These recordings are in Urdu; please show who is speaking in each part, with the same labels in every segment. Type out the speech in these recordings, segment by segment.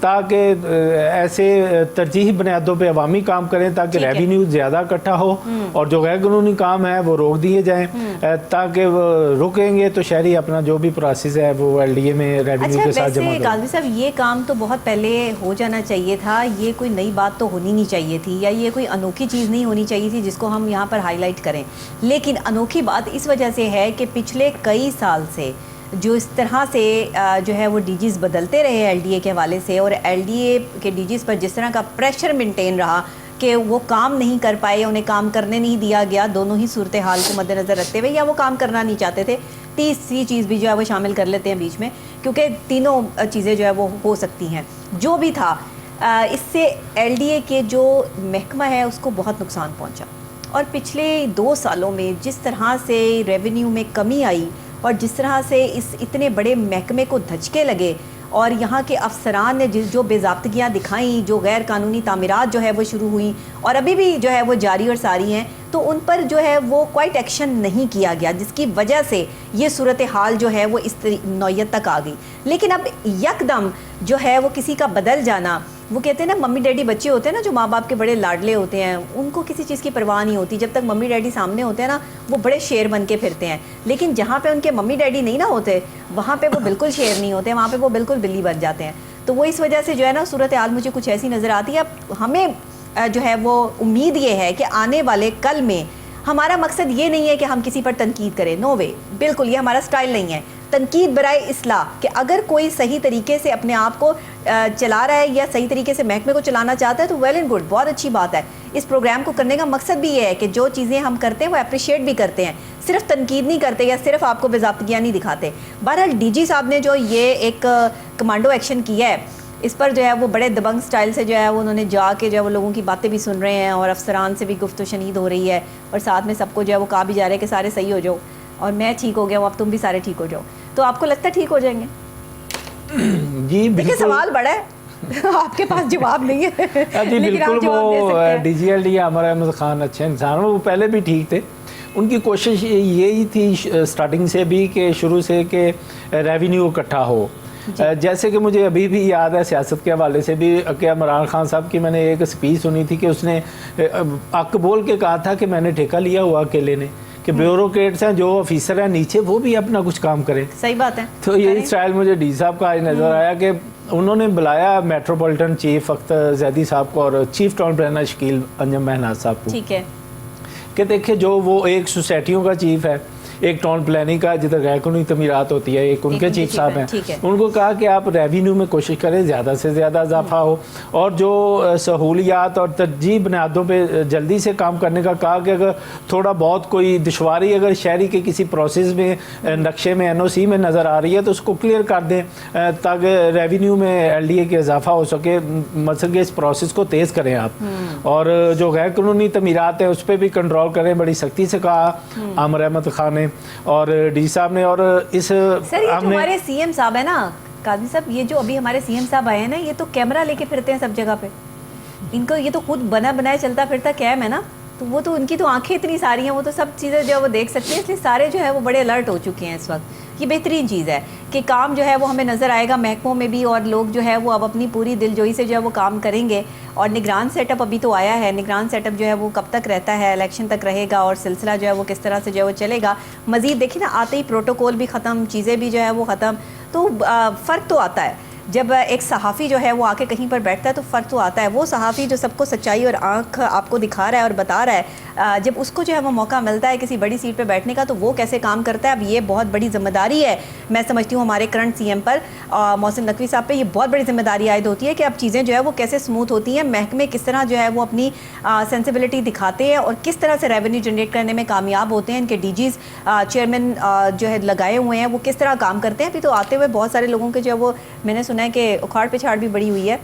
Speaker 1: تاکہ ایسے ترجیحی بنیادوں پہ عوامی کام کریں تاکہ
Speaker 2: ٹھیک ہے۔
Speaker 1: ریونیو زیادہ اکٹھا ہو اور جو غیر قانونی کام ہے وہ روک دیے جائیں تاکہ وہ رکیں گے تو شہری اپنا جو بھی پروسیس ہے وہ ایل ڈی اے میں ریونیو
Speaker 2: اچھا
Speaker 1: کے ساتھ جمع
Speaker 2: ویسے
Speaker 1: کریں۔
Speaker 2: قاضی صاحب یہ کام تو بہت پہلے ہو جانا چاہیے تھا، یہ کوئی نئی بات تو ہونی نہیں چاہیے تھی، یا یہ کوئی انوکھی چیز نہیں ہونی چاہیے تھی جس کو ہم یہاں پر ہائی لائٹ کریں، لیکن انوکھی بات اس وجہ سے ہے کہ پچھلے کئی سال سے جو اس طرح سے جو ہے وہ ڈی جیز بدلتے رہے ایل ڈی اے کے حوالے سے، اور ایل ڈی اے کے ڈی جیز پر جس طرح کا پریشر مینٹین رہا کہ وہ کام نہیں کر پائے، انہیں کام کرنے نہیں دیا گیا، دونوں ہی صورتحال کو مد نظر رکھتے ہوئے، یا وہ کام کرنا نہیں چاہتے تھے، تیسری چیز بھی جو ہے وہ شامل کر لیتے ہیں بیچ میں، کیونکہ تینوں چیزیں جو ہے وہ ہو سکتی ہیں۔ جو بھی تھا اس سے ایل ڈی اے کے جو محکمہ ہے اس کو بہت نقصان پہنچا، اور پچھلے 2 سالوں میں جس طرح سے ریونیو میں کمی آئی اور جس طرح سے اس اتنے بڑے محکمے کو دھچکے لگے، اور یہاں کے افسران نے جو بے ضابطگیاں دکھائیں، جو غیر قانونی تعمیرات جو ہے وہ شروع ہوئیں اور ابھی بھی جو ہے وہ جاری اور ساری ہیں، تو ان پر جو ہے وہ کوائٹ ایکشن نہیں کیا گیا، جس کی وجہ سے یہ صورتحال جو ہے وہ اس نوعیت تک آ گئی۔ لیکن اب یکدم جو ہے وہ کسی کا بدل جانا، وہ کہتے ہیں نا ممی ڈیڈی بچے ہوتے ہیں نا جو ماں باپ کے بڑے لاڈلے ہوتے ہیں، ان کو کسی چیز کی پرواہ نہیں ہوتی، جب تک ممی ڈیڈی سامنے ہوتے ہیں نا وہ بڑے شیر بن کے پھرتے ہیں، لیکن جہاں پہ ان کے ممی ڈیڈی نہیں نہ ہوتے وہاں پہ وہ بالکل شیر نہیں ہوتے، وہاں پہ وہ بالکل بلی بن جاتے ہیں۔ تو وہ اس وجہ سے جو ہے نا صورتحال مجھے کچھ ایسی نظر آتی ہے۔ اب ہمیں جو ہے وہ امید یہ ہے کہ آنے والے کل میں ہمارا مقصد یہ نہیں ہے کہ ہم کسی پر تنقید کریں، نو وے، بالکل یہ ہمارا سٹائل نہیں ہے، تنقید برائے اصلاح، کہ اگر کوئی صحیح طریقے سے اپنے آپ کو چلا رہا ہے یا صحیح طریقے سے محکمے کو چلانا چاہتا ہے تو ویل اینڈ گڈ، بہت اچھی بات ہے۔ اس پروگرام کو کرنے کا مقصد بھی یہ ہے کہ جو چیزیں ہم کرتے ہیں وہ اپریشیٹ بھی کرتے ہیں، صرف تنقید نہیں کرتے یا صرف آپ کو بے ضابطگیاں نہیں دکھاتے۔ بہرحال ڈی جی صاحب نے جو یہ ایک کمانڈو ایکشن کیا ہے، اس پر جو ہے وہ بڑے دبنگ سٹائل سے جو ہے وہ انہوں نے جا کے جو ہے وہ لوگوں کی باتیں بھی سن رہے ہیں، اور افسران سے بھی گفت و شنید ہو رہی ہے، اور ساتھ میں سب کو جو ہے وہ کہا بھی جا رہا ہے کہ سارے صحیح ہو جاؤ، اور میں ٹھیک ہو گیا ہوں، اب تم بھی سارے ٹھیک ہو جاؤ۔ تو آپ کو لگتا ہے ٹھیک ہو جائیں گے؟
Speaker 1: جی
Speaker 2: دیکھیں
Speaker 1: بالکل،
Speaker 2: سوال بڑا ہے، آپ کے پاس جواب نہیں ہے،
Speaker 1: جی
Speaker 2: لیکن آپ
Speaker 1: بالکل،
Speaker 2: جواب دے سکتے
Speaker 1: وہ
Speaker 2: ہیں۔
Speaker 1: ڈی جی ایل ڈی عمر احمد خان اچھے انسان ہیں، وہ پہلے بھی ٹھیک تھے، ان کی کوشش یہی تھی سٹارٹنگ سے بھی کہ شروع سے کہ ریونیو اکٹھا ہو۔ جیسے کہ مجھے ابھی بھی یاد ہے سیاست کے حوالے سے بھی کہ عمران خان صاحب کی میں نے ایک سپیچ سنی تھی کہ اس نے حق بول کے کہا تھا کہ میں نے ٹھیکہ لیا ہوا اکیلے نے، کہ بیوروکریٹس ہیں جو آفیسر ہیں نیچے وہ بھی اپنا کچھ کام کریں۔
Speaker 2: صحیح بات ہے۔
Speaker 1: تو یہی اسٹائل مجھے ڈی صاحب کا آج نظر آیا کہ انہوں نے بلایا میٹروپولیٹن چیف اختر زیدی صاحب کو اور چیف ٹاؤن پلانر شکیل انجم مہناز صاحب کو،
Speaker 2: ٹھیک ہے،
Speaker 1: کہ دیکھیں جو وہ ایک سوسائٹیوں کا چیف ہے، ایک ٹاؤن پلاننگ کا جدھر غیر قانونی تعمیرات ہوتی ہے، ایک ان کے چیف صاحب ہیں، ان کو کہا کہ آپ ریونیو میں کوشش کریں زیادہ سے زیادہ اضافہ ہو، اور جو سہولیات اور ترجیحی بنیادوں پہ جلدی سے کام کرنے کا کہا کہ اگر تھوڑا بہت کوئی دشواری اگر شہری کے کسی پروسیس میں نقشے میں این او سی میں نظر آ رہی ہے تو اس کو کلیئر کر دیں تاکہ ریونیو میں ایل ڈی اے کے اضافہ ہو سکے، مثلا کہ اس پروسیس کو تیز کریں آپ، اور جو غیر قانونی تعمیرات ہیں اس پہ بھی کنٹرول کریں، بڑی سختی سے کہا عامر احمد خان نے اور ڈی صاحب نے۔ اور اس
Speaker 2: سر یہ جو ہمارے سی ایم صاحب ہیں نا قاضی صاحب، یہ جو ابھی ہمارے سی ایم صاحب آئے ہیں نا، یہ تو کیمرہ لے کے پھرتے ہیں سب جگہ پہ، ان کو یہ تو خود بنا بنایا چلتا پھرتا کیم ہے نا، تو وہ تو ان کی تو آنکھیں اتنی ساری ہیں، وہ تو سب چیزیں جو ہے وہ دیکھ سکتے ہیں، اس لیے سارے جو ہے وہ بڑے الرٹ ہو چکے ہیں اس وقت۔ یہ بہترین چیز ہے کہ کام جو ہے وہ ہمیں نظر آئے گا محکموں میں بھی، اور لوگ جو ہے وہ اب اپنی پوری دل جوئی سے جو ہے وہ کام کریں گے، اور نگران سیٹ اپ ابھی تو آیا ہے، نگران سیٹ اپ جو ہے وہ کب تک رہتا ہے، الیکشن تک رہے گا، اور سلسلہ جو ہے وہ کس طرح سے جو ہے وہ چلے گا مزید۔ دیکھیں نا آتے ہی پروٹوکول بھی ختم، چیزیں بھی جو ہے وہ ختم، تو فرق تو آتا ہے جب ایک صحافی جو ہے وہ آ کے کہیں پر بیٹھتا ہے تو فرق تو آتا ہے۔ وہ صحافی جو سب کو سچائی اور آنکھ آپ کو دکھا رہا ہے اور بتا رہا ہے، جب اس کو جو ہے وہ موقع ملتا ہے کسی بڑی سیٹ پہ بیٹھنے کا تو وہ کیسے کام کرتا ہے۔ اب یہ بہت بڑی ذمہ داری ہے، میں سمجھتی ہوں ہمارے کرنٹ سی ایم پر محسن نقوی صاحب پہ یہ بہت بڑی ذمہ داری عائد ہوتی ہے کہ اب چیزیں جو ہے وہ کیسے اسموتھ ہوتی ہیں، محکمے کس طرح جو ہے وہ اپنی سینسیبلٹی دکھاتے ہیں اور کس طرح سے ریونیو جنریٹ کرنے میں کامیاب ہوتے ہیں، ان کے ڈی جیز چیئرمین جو ہے لگائے ہوئے ہیں وہ کس طرح کام کرتے ہیں۔ ابھی تو آتے ہوئے بہت سارے لوگوں کے جو ہے وہ میں نے سنا ہے کہ اکھاڑ پچھاڑ بھی بڑی ہوئی ہے،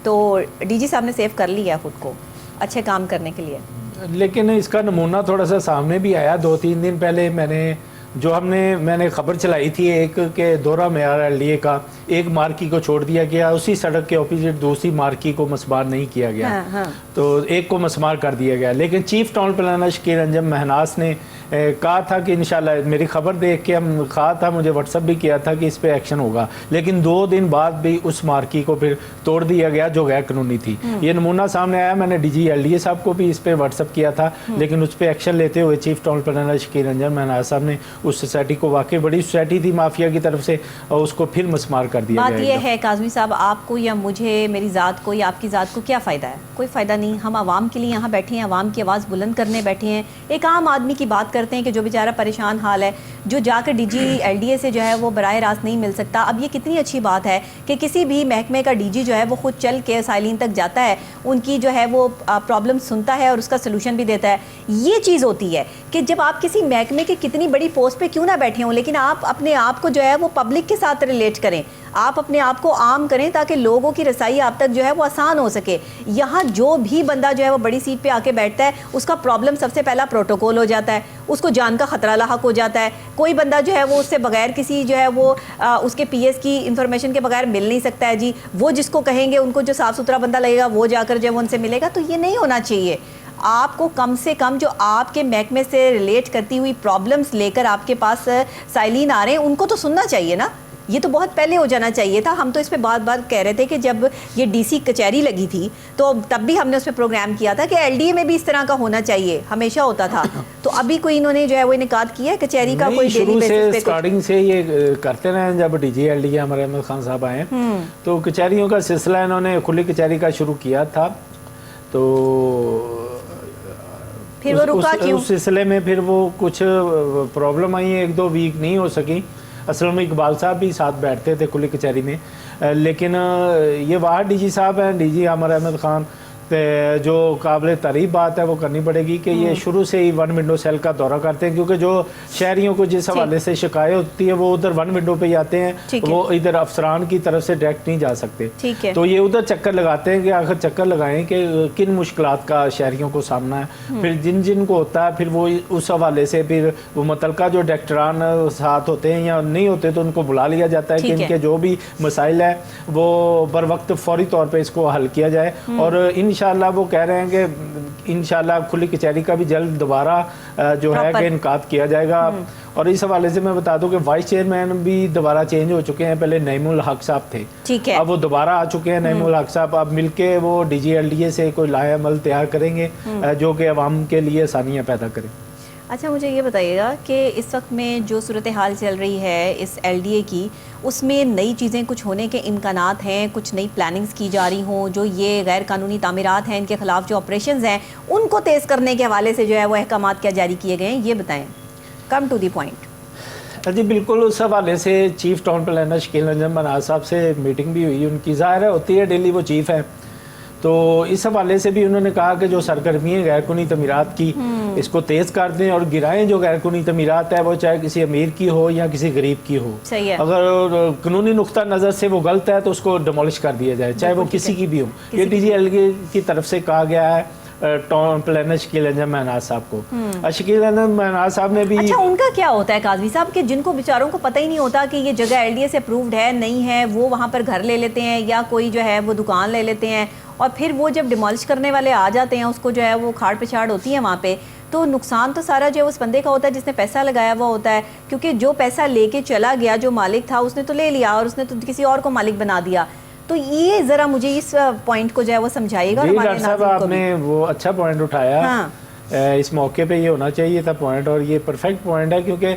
Speaker 2: تو ڈی جی صاحب نے سیو کر لیا ہے خود کو اچھے کام کرنے کے لیے۔
Speaker 1: لیکن اس کا نمونہ تھوڑا سا سامنے بھی آیا 2-3 دن پہلے میں نے خبر چلائی تھی ایک کہ دورہ معیار ایل ڈی اے کا ایک مارکی کو چھوڑ دیا گیا، اسی سڑک کے اپوزٹ دوسری مارکی کو مسمار نہیں کیا گیا، تو ایک کو مسمار کر دیا گیا، لیکن چیف ٹاؤن پلانر شکیل انجم مہناز نے کہا تھا کہ انشاءاللہ میری خبر دیکھ کے ہم کہا تھا, مجھے واٹس ایپ بھی کیا تھا کہ اس پہ ایکشن ہوگا, لیکن 2 دن بعد بھی اس مارکی کو پھر توڑ دیا گیا جو غیر قانونی تھی. یہ نمونہ سامنے آیا, میں نے ڈی جی LDA صاحب کو بھی اس پہ واٹس ایپ کیا تھا, لیکن اس پہ ایکشن لیتے ہوئے چیف ٹاؤن پلانر شکیل انجم مناز صاحب نے اس سوسائٹی کو, واقعی بڑی سوسائٹی تھی مافیا کی طرف سے, اور اس کو پھر مسمار کر دیا گیا.
Speaker 2: بات یہ ہے کاظمی صاحب, آپ کو یا مجھے, میری ذات کو یا آپ کی ذات کو کیا فائدہ ہے؟ کوئی فائدہ نہیں. ہم عوام کے لیے یہاں بیٹھے ہیں, عوام کی آواز بلند کرنے بیٹھے ہیں, ایک عام آدمی کی بات کرتے ہیں کہ جو بیچارہ پریشان حال ہے, جو جا کر DG LDA سے جو ہے وہ براہ راست نہیں مل سکتا. اب یہ کتنی اچھی بات ہے کہ کسی بھی محکمے کا DG جو ہے وہ خود چل کے سائلین تک جاتا ہے, ان کی جو ہے وہ پرابلم سنتا ہے اور اس کا سلوشن بھی دیتا ہے. یہ چیز ہوتی ہے کہ جب آپ کسی محکمے کی کتنی بڑی پوسٹ پہ کیوں نہ بیٹھے ہوں, لیکن آپ اپنے آپ کو جو ہے وہ پبلک کے ساتھ ریلیٹ کریں, آپ اپنے آپ کو عام کریں تاکہ لوگوں کی رسائی آپ تک جو ہے وہ آسان ہو سکے. یہاں جو بھی بندہ جو ہے وہ بڑی سیٹ پہ آ کے بیٹھتا ہے, اس کا پرابلم سب سے پہلا پروٹوکول ہو جاتا ہے, اس کو جان کا خطرہ لاحق ہو جاتا ہے. کوئی بندہ جو ہے وہ اس سے بغیر کسی جو ہے وہ اس کے PS کی انفارمیشن کے بغیر مل نہیں سکتا ہے جی. وہ جس کو کہیں گے, ان کو جو صاف ستھرا بندہ لگے گا وہ جا کر جو ہے وہ ان سے ملے گا. تو یہ نہیں ہونا چاہیے. آپ کو کم سے کم جو آپ کے محکمے سے ریلیٹ کرتی ہوئی پرابلمز لے کر آپ کے پاس سائلین آ رہے ہیں, ان کو تو سننا چاہیے نا. یہ تو بہت پہلے ہو جانا چاہیے تھا. ہم تو اس پہ بات کہہ رہے تھے کہ جب یہ DC کچہری لگی تھی تو تب بھی ہم نے اس پہ پروگرام کیا تھا کہ LDA میں بھی اس طرح کا ہونا چاہیے, ہمیشہ ہوتا تھا. تو ابھی کوئی انہوں نے جو ہے وہ انعقاد کیا ہے کچہری کا؟ کوئی ڈیلی بیسس پہ
Speaker 1: اسٹارٹنگ سے یہ کرتے رہے. جب DG LDA ہمارے احمد خان صاحب آئے تو کچہریوں کا سلسلہ انہوں نے کھلی کچہری کا شروع کیا تھا. تو
Speaker 2: پھر وہ رکا کیوں؟
Speaker 1: اس سلسلے میں پھر وہ کچھ پرابلم آئی ہیں, 1-2 ویک نہیں ہو سکی. اصل میں اقبال صاحب بھی ساتھ بیٹھتے تھے کھلی کچہری میں, لیکن یہ واحد DG صاحب ہیں, DG عامر احمد خان. جو قابل تعریف بات ہے وہ کرنی پڑے گی کہ یہ شروع سے ہی 1 ونڈو سیل کا دورہ کرتے ہیں, کیونکہ جو شہریوں کو جس حوالے سے شکایت ہوتی ہے وہ ادھر 1 ونڈو پہ ہی آتے ہیں, وہ ادھر افسران کی طرف سے ڈائریکٹ نہیں جا سکتے. تو یہ ادھر چکر لگاتے ہیں کہ آخر چکر لگائیں کہ کن مشکلات کا شہریوں کو سامنا ہے. پھر جن کو ہوتا ہے پھر وہ اس حوالے سے پھر وہ متعلقہ جو ڈائریکٹران ساتھ ہوتے ہیں یا نہیں ہوتے تو ان کو بلا لیا جاتا ہے کہ ان کے جو بھی مسائل ہیں وہ بر وقت فوری طور پہ اس کو حل کیا جائے. اور انشاءاللہ وہ کہہ رہے ہیں کہ انشاءاللہ کھلی کچہری کا بھی جلد دوبارہ جو ہے کہ انعقاد کیا جائے گا. اور اس حوالے سے میں بتا دوں کہ وائس چیئرمین بھی دوبارہ چینج ہو چکے ہیں. پہلے نعیم الحق صاحب تھے, اب وہ دوبارہ آ چکے ہیں نعیم الحق صاحب. اب مل کے وہ DG LDA سے کوئی لائحہ عمل تیار کریں گے جو کہ عوام کے لیے آسانیاں پیدا کرے.
Speaker 2: اچھا مجھے یہ بتائیے گا کہ اس وقت میں جو صورتحال چل رہی ہے اس LDA کی, اس میں نئی چیزیں کچھ ہونے کے امکانات ہیں, کچھ نئی پلاننگز کی جا رہی ہوں, جو یہ غیر قانونی تعمیرات ہیں ان کے خلاف جو آپریشنز ہیں ان کو تیز کرنے کے حوالے سے جو ہے وہ احکامات کیا جاری کیے گئے ہیں, یہ بتائیں. Come to the point.
Speaker 1: جی بالکل, اس حوالے سے چیف ٹاؤن پلانر شکیل انجم مناز صاحب سے میٹنگ بھی ہوئی. ان کی ظاہر ہوتی ہے ڈیلی وہ چیف ہے, تو اس حوالے سے بھی انہوں نے کہا کہ جو سرگرمی ہے غیر قانونی تعمیرات کی اس کو تیز کر دیں اور گرائیں. جو غیر قانونی تعمیرات ہے وہ چاہے کسی امیر کی ہو یا کسی غریب کی ہو, اگر قانونی نقطہ نظر سے وہ غلط ہے تو اس کو ڈیمولش کر دیا جائے, چاہے وہ کسی کی بھی ہو. یہ DG LDA کی طرف سے کہا گیا ہے ٹاؤن پلانر شکیل انجم مناز صاحب کو. شکیل انجم مناز صاحب نے بھی,
Speaker 2: اچھا ان کا کیا ہوتا ہے قاضی صاحب کہ جن کو بیچاروں کو پتہ ہی نہیں ہوتا کہ یہ جگہ LDA سے اپرووڈ ہے نہیں ہے, وہ وہاں پر گھر لے لیتے ہیں یا کوئی جو ہے وہ دکان لے لیتے ہیں, اور پھر وہ جب ڈیمالش کرنے والے آ جاتے ہیں اس کو جو ہے وہ کھاڑ پچھاڑ ہوتی ہے وہاں پہ, تو نقصان تو سارا جو ہے اس بندے کا ہوتا ہے جس نے پیسہ لگایا ہوا ہوتا ہے. کیونکہ جو پیسہ لے کے چلا گیا, جو مالک تھا اس نے تو لے لیا اور اس نے تو کسی اور کو مالک بنا دیا. تو یہ ذرا مجھے اس پوائنٹ کو جو ہے وہ سمجھائیے گا.
Speaker 1: ڈاکٹر صاحب آپ نے وہ اچھا پوائنٹ اٹھایا, اس موقع پہ یہ ہونا چاہیے تھا پوائنٹ, اور یہ پرفیکٹ پوائنٹ ہے. کیونکہ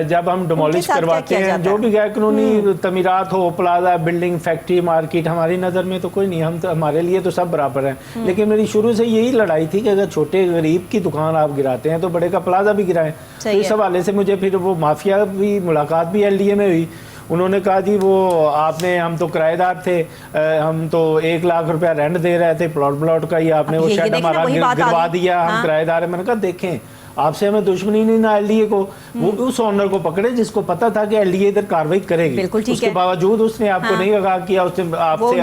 Speaker 1: جب ہم ڈیمولش کرواتے ہیں جو بھی غیر قانونی تعمیرات ہو, پلازا, بلڈنگ, فیکٹری, مارکیٹ, ہماری نظر میں تو کوئی نہیں, ہم تو ہمارے لیے تو سب برابر ہیں. لیکن میری شروع سے یہی لڑائی تھی کہ اگر چھوٹے غریب کی دکان آپ گراتے ہیں تو بڑے کا پلازا بھی گرائیں. تو اس حوالے سے مجھے پھر وہ مافیا بھی ملاقات بھی LDA میں ہوئی. انہوں نے کہا جی وہ آپ نے, ہم تو کرایہ دار تھے, ہم تو 1 لاکھ روپیہ رینٹ دے رہے تھے پلاٹ کا, ہی آپ نے وہ شیڈ ہمارا گروا دیا, ہم کرایہ دار ہیں. میں نے کہا دیکھیں آپ سے ہمیں دشمنی نہیں نہ LDA کو, وہ اس اونر کو پکڑے جس کو پتا تھا کہ LDA ادھر کاروائی کرے گی. اس کے باوجود اس نے آپ کو نہیں آگاہ کیا, اس نے آپ سے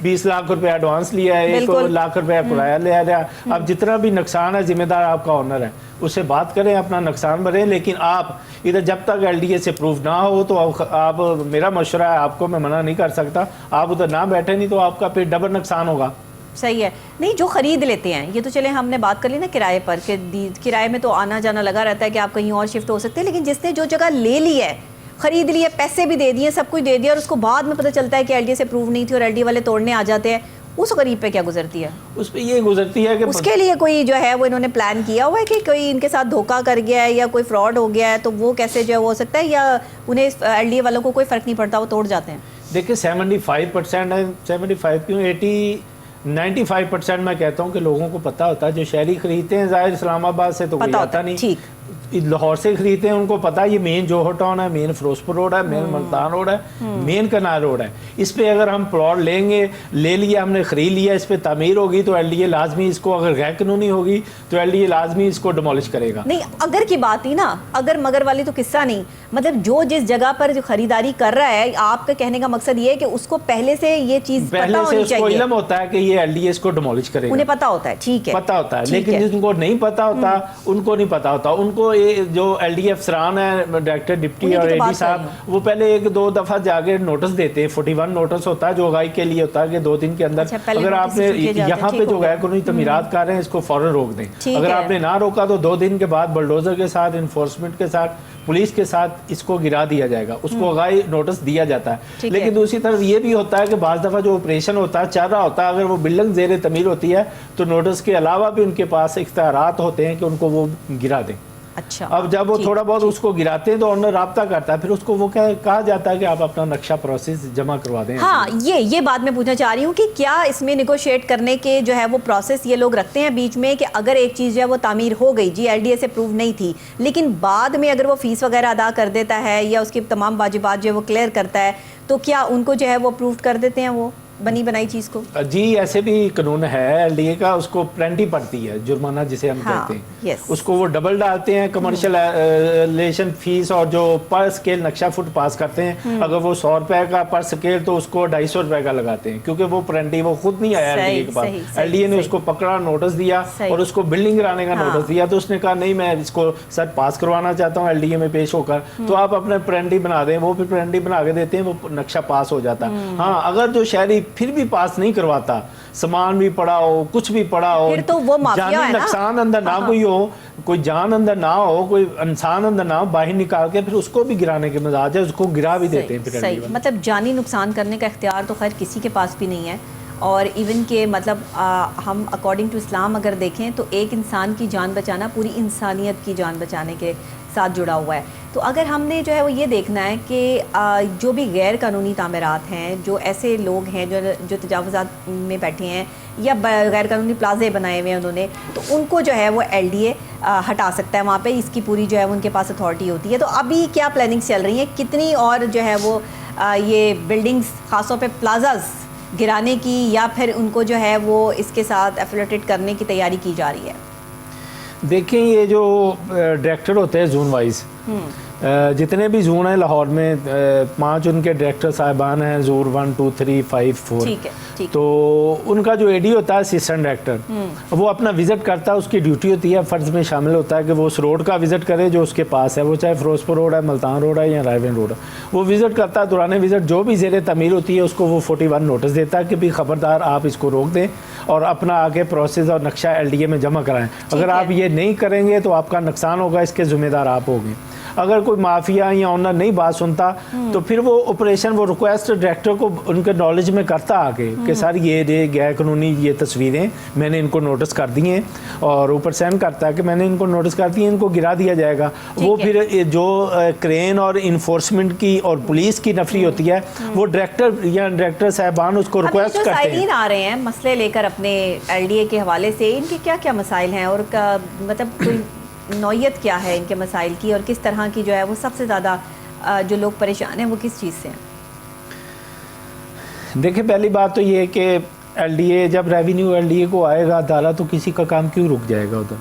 Speaker 1: 20 لاکھ روپے ایڈوانس لیا ہے, 1 لاکھ روپے کرایہ لیا گیا. اب جتنا بھی نقصان ہے ذمہ دار آپ کا اونر ہے, اس سے بات کریں, اپنا نقصان بھریں. لیکن آپ ادھر جب تک LDA سے پروف نہ ہو تو آپ, میرا مشورہ ہے آپ کو, میں منع نہیں کر سکتا, آپ ادھر نہ بیٹھے نہیں تو آپ کا پھر ڈبل نقصان ہوگا.
Speaker 2: صحیح ہے. نہیں جو خرید لیتے ہیں, یہ تو چلے ہم نے بات کر لی نا کرائے پر, کہ کرائے میں تو آنا جانا لگا رہتا ہے کہ آپ کہیں اور شفٹ ہو سکتے ہیں, لیکن جس نے جو جگہ لے لی ہے, خرید لی ہے, پیسے بھی دے دیے, سب کچھ دے دیا, اور اس کو بعد میں پتہ چلتا ہے کہ ایل ڈی اے سے اپروو نہیں تھی اور ایل ڈی اے والے توڑنے آ جاتے ہیں, اس غریب پہ کیا گزرتی ہے؟
Speaker 1: اس پہ یہ گزرتی ہے کہ
Speaker 2: اس کے لیے کوئی جو ہے وہ انہوں نے پلان کیا ہوا ہے کہ کوئی ان کے ساتھ دھوکہ کر گیا ہے یا کوئی فراڈ ہو گیا ہے, تو وہ کیسے جو ہے وہ ہو سکتا ہے, یا انہیں ایل ڈی اے والوں کو کوئی فرق نہیں پڑتا, وہ توڑ جاتے ہیں؟
Speaker 1: دیکھیں 75% ہے, 75 کیوں 95% میں کہتا ہوں کہ لوگوں کو پتہ ہوتا ہے. جو شہری خریدتے ہیں ظاہر اسلام آباد سے تو کوئی آتا نہیں,
Speaker 2: ٹھیک,
Speaker 1: لاہور سے خریدتے ہیں ان کو پتا یہ مین جوہر ٹاؤن ہے, مین فیروزپور روڈ ہے, مین ملتان روڈ ہے, مین کنال روڈ ہے. اس پہ اگر ہم پلاٹ لیں گے, لے لیا ہم نے, خرید لیا, اس پہ تعمیر ہوگی تو ایل ڈی اے لازمی اس کو, اگر غیر قانونی ہوگی تو ایل ڈی اے لازمی اس کو ڈیمولش کرے گا.
Speaker 2: نہیں اگر کی بات ہی نا, اگر مگر والی تو قصہ نہیں, مطلب جو جس جگہ پر جو خریداری کر رہا ہے, آپ کا کہنے کا مقصد یہ ہے کہ اس کو پہلے سے یہ چیز
Speaker 1: پہلے سے اس کو علم ہوتا ہے کہ یہ ایل ڈی اے اس کو ڈیمولش کرے گا,
Speaker 2: انہیں پتا ہوتا ہے, ٹھیک ہے,
Speaker 1: پتا ہوتا ہے. لیکن جن کو نہیں پتا ہوتا ان کو نہیں پتا ہوتا. ان کو جو ایل ڈی اے افسران ہیں, ڈائریکٹر ڈپٹی اور اے ڈی صاحب, وہ پہلے 1-2 دفعہ جا کے نوٹس دیتے ہیں. 41 نوٹس ہوتا ہے جو آگاہی کے لیے ہوتا ہے کہ 2 دن کے اندر اگر آپ نے یہاں پہ جو غیر قانونی تعمیرات کر رہے ہیں اس کو فوراً روک دیں. اگر آپ نے نہ روکا تو 2 دن کے بعد بلڈوزر کے ساتھ, انفورسمنٹ کے ساتھ, پولیس کے ساتھ اس کو گرا دیا جائے گا. اس کو آگاہی نوٹس دیا جاتا ہے. لیکن دوسری طرف یہ بھی ہوتا ہے کہ بعض دفعہ جو آپریشن ہوتا ہے, چل رہا ہوتا ہے, اگر وہ بلڈنگ زیر تعمیر ہوتی ہے تو نوٹس کے علاوہ بھی ان کے پاس اختیارات ہوتے ہیں کہ ان کو وہ گرا دیں.
Speaker 2: اچھا,
Speaker 1: اب جب وہ تھوڑا بہت اس کو گراتے ہیں تو اونر رابطہ کرتا ہے, پھر اس کو وہ کہا جاتا ہے کہ آپ اپنا نقشہ پروسیس جمع کروا دیں.
Speaker 2: ہاں, یہ بات میں پوچھنا چاہ رہی ہوں کہ کیا اس میں نیگوشیٹ کرنے کے جو ہے وہ پروسیس یہ لوگ رکھتے ہیں بیچ میں, کہ اگر ایک چیز جو ہے وہ تعمیر ہو گئی, جی ایل ڈی اے سے اپروو نہیں تھی, لیکن بعد میں اگر وہ فیس وغیرہ ادا کر دیتا ہے یا اس کی تمام واجبات جو ہے وہ کلیئر کرتا ہے, تو کیا ان کو جو ہے وہ اپروو کر دیتے ہیں وہ بنی بنائی چیز کو؟
Speaker 1: جی ایسے بھی قانون ہے ایل ڈی اے کا, اس کو پلینٹی پڑتی ہے, جرمانہ جسے ہم کہتے ہیں, اس کو وہ ڈبل ڈالتے ہیں. کمرشل ایلیشن فیس اور جو پر سکیل نقشہ فٹ پاس کرتے ہیں, اگر وہ 100 روپے کا پر سکیل تو اس کو 250 روپے کا لگاتے ہیں, کیونکہ وہ پلینٹی وہ خود نہیں آیا ایل ڈی اے کے پاس. ایل ڈی اے نے اس کو پکڑا, نوٹس دیا اور اس کو بلڈنگ کرانے کا نوٹس دیا, تو اس نے کہا نہیں میں اس کو سر پاس کروانا چاہتا ہوں ایل ڈی اے میں پیش ہو کر, تو آپ اپنے پلینٹی بنا دیں. وہ پھر پلینٹی بنا کے دیتے ہیں, وہ نقشہ پاس ہو جاتا ہے. ہاں اگر جو شہری پھر بھی پاس نہیں کرواتا, سامان بھی پڑا ہو, کچھ بھی پڑا ہو, جانی نقصان اندر نہ کوئی ہو, کوئی جان اندر نہ ہو, کوئی انسان اندر نہ ہو, باہر نکال کے پھر اس کو بھی گرانے کے مزاج ہے, اس کو گرا بھی دیتے ہیں.
Speaker 2: صحیح, مطلب جانی نقصان کرنے کا اختیار تو خیر کسی کے پاس بھی نہیں ہے. اور ایون کہ مطلب ہم اکارڈنگ ٹو اسلام اگر دیکھیں تو ایک انسان کی جان بچانا پوری انسانیت کی جان بچانے کے ساتھ جڑا ہوا ہے. تو اگر ہم نے جو ہے وہ یہ دیکھنا ہے کہ جو بھی غیر قانونی تعمیرات ہیں, جو ایسے لوگ ہیں جو تجاوزات میں بیٹھے ہیں یا غیر قانونی پلازے بنائے ہوئے ہیں انہوں نے, تو ان کو جو ہے وہ ایل ڈی اے ہٹا سکتا ہے وہاں پہ, اس کی پوری جو ہے ان کے پاس اتھارٹی ہوتی ہے. تو ابھی کیا پلاننگس چل رہی ہیں, کتنی اور جو ہے وہ یہ بلڈنگز خاص طور پہ پلازاز گرانے کی, یا پھر ان کو جو ہے وہ اس کے ساتھ ایفیلیٹڈ کرنے کی تیاری کی جا رہی ہے؟
Speaker 1: دیکھیں یہ جو ڈائریکٹر ہوتے ہیں زون وائز, جتنے بھی زون ہیں لاہور میں 5 ان کے ڈائریکٹر صاحبان ہیں, زور 1 2 3 5 4, تو ان کا جو اے ڈی ہوتا ہے اسسٹنٹ ڈائریکٹر, وہ اپنا وزٹ کرتا ہے, اس کی ڈیوٹی ہوتی ہے, فرض میں شامل ہوتا ہے کہ وہ اس روڈ کا وزٹ کرے جو اس کے پاس ہے, وہ چاہے فیروزپور روڈ ہے, ملتان روڈ ہے یا رائیون روڈ ہے, وہ وزٹ کرتا ہے. دوران وزٹ جو بھی زیر تعمیر ہوتی ہے اس کو وہ 41 نوٹس دیتا ہے کہ بھی خبردار آپ اس کو روک دیں اور اپنا آگے پروسیس اور نقشہ ایل ڈی اے میں جمع کرائیں. اگر آپ یہ نہیں کریں گے تو آپ کا نقصان ہوگا, اس کے ذمہ دار آپ ہوگے. اگر کوئی مافیا یا اونر نہیں بات سنتا تو پھر وہ آپریشن وہ ریکویسٹ ڈائریکٹر کو ان کے نالج میں کرتا آگے کہ سر یہ غیر قانونی یہ تصویریں میں نے ان کو نوٹس کر دی ہیں, اور اوپر سینڈ کرتا ہے کہ میں نے ان کو نوٹس کر دی ہیں, ان کو گرا دیا جائے گا. وہ پھر جو کرین اور انفورسمنٹ کی اور پولیس کی نفری ہوتی ہے وہ ڈائریکٹر یا ڈائریکٹر صاحبان اس کو ریکویسٹ کرتے ہیں.
Speaker 2: سائلین آ رہے ہیں مسئلے لے کر اپنے ایل ڈی اے کے حوالے سے, ان کے کیا کیا مسائل ہیں, اور مطلب کوئی نوعیت کیا ہے ان کے مسائل کی, اور کس طرح کی جو ہے وہ سب سے زیادہ جو لوگ پریشان ہیں وہ کس چیز سے ہیں؟
Speaker 1: دیکھیں پہلی بات تو یہ ہے کہ ایل ڈی اے جب ریونیو ایل ڈی اے کو آئے گا ڈالا تو کسی کا کام کیوں رک جائے گا ادھر.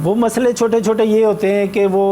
Speaker 1: وہ مسئلے چھوٹے چھوٹے یہ ہوتے ہیں کہ وہ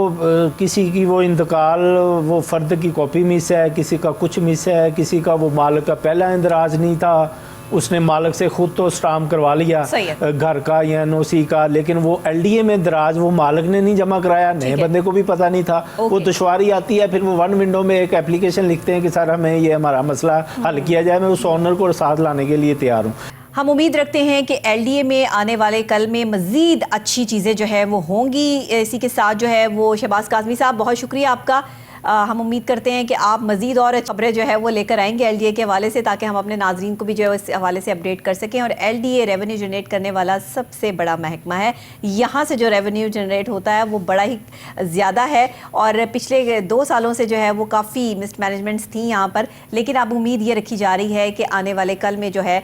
Speaker 1: کسی کی وہ انتقال, وہ فرد کی کاپی مس ہے, کسی کا کچھ مس ہے, کسی کا وہ مالک کا پہلا اندراج نہیں تھا, اس نے مالک سے خود تو اسٹامپ کروا لیا گھر کا یا این او سی کا, لیکن وہ ایل ڈی اے میں دراج وہ مالک نے نہیں جمع کرایا, نئے بندے کو بھی پتہ نہیں تھا. وہ دشواری آتی ہے, پھر وہ 1 ونڈو میں ایک اپلیکیشن لکھتے ہیں کہ سر ہمیں یہ ہمارا مسئلہ حل کیا جائے, میں اس اونر کو ساتھ لانے کے لیے تیار ہوں.
Speaker 2: ہم امید رکھتے ہیں کہ LDA میں آنے والے کل میں مزید اچھی چیزیں جو ہے وہ ہوں گی. اسی کے ساتھ جو ہے وہ شہباز کاظمی صاحب بہت شکریہ آپ کا. ہم امید کرتے ہیں کہ آپ مزید اور خبریں جو ہے وہ لے کر آئیں گے LDA کے حوالے سے تاکہ ہم اپنے ناظرین کو بھی جو ہے اس حوالے سے اپڈیٹ کر سکیں. اور LDA ریونیو جنریٹ کرنے والا سب سے بڑا محکمہ ہے. یہاں سے جو ریونیو جنریٹ ہوتا ہے وہ بڑا ہی زیادہ ہے اور پچھلے 2 سالوں سے جو ہے وہ کافی مس مینجمنٹس تھیں یہاں پر, لیکن اب امید یہ رکھی جا رہی ہے کہ آنے والے کل میں جو ہے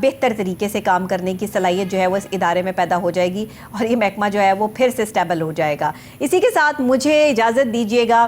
Speaker 2: بہتر طریقے سے کام کرنے کی صلاحیت جو ہے وہ اس ادارے میں پیدا ہو جائے گی اور یہ محکمہ جو ہے وہ پھر سے اسٹیبل ہو جائے گا. اسی کے ساتھ مجھے اجازت دیجیے گا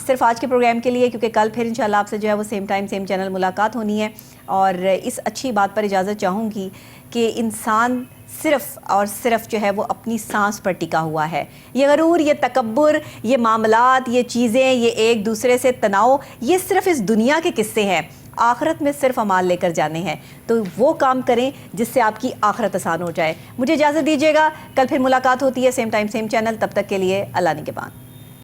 Speaker 2: صرف آج کے پروگرام کے لیے, کیونکہ کل پھر انشاءاللہ آپ سے جو ہے وہ سیم ٹائم سیم چینل ملاقات ہونی ہے. اور اس اچھی بات پر اجازت چاہوں گی کہ انسان صرف اور صرف جو ہے وہ اپنی سانس پر ٹکا ہوا ہے. یہ غرور, یہ تکبر, یہ معاملات, یہ چیزیں, یہ ایک دوسرے سے تناؤ, یہ صرف اس دنیا کے قصے ہیں. آخرت میں صرف اعمال لے کر جانے ہیں, تو وہ کام کریں جس سے آپ کی آخرت آسان ہو جائے. مجھے اجازت دیجیے گا, کل پھر ملاقات ہوتی ہے سیم ٹائم سیم چینل. تب تک کے لیے اللہ نگہبان.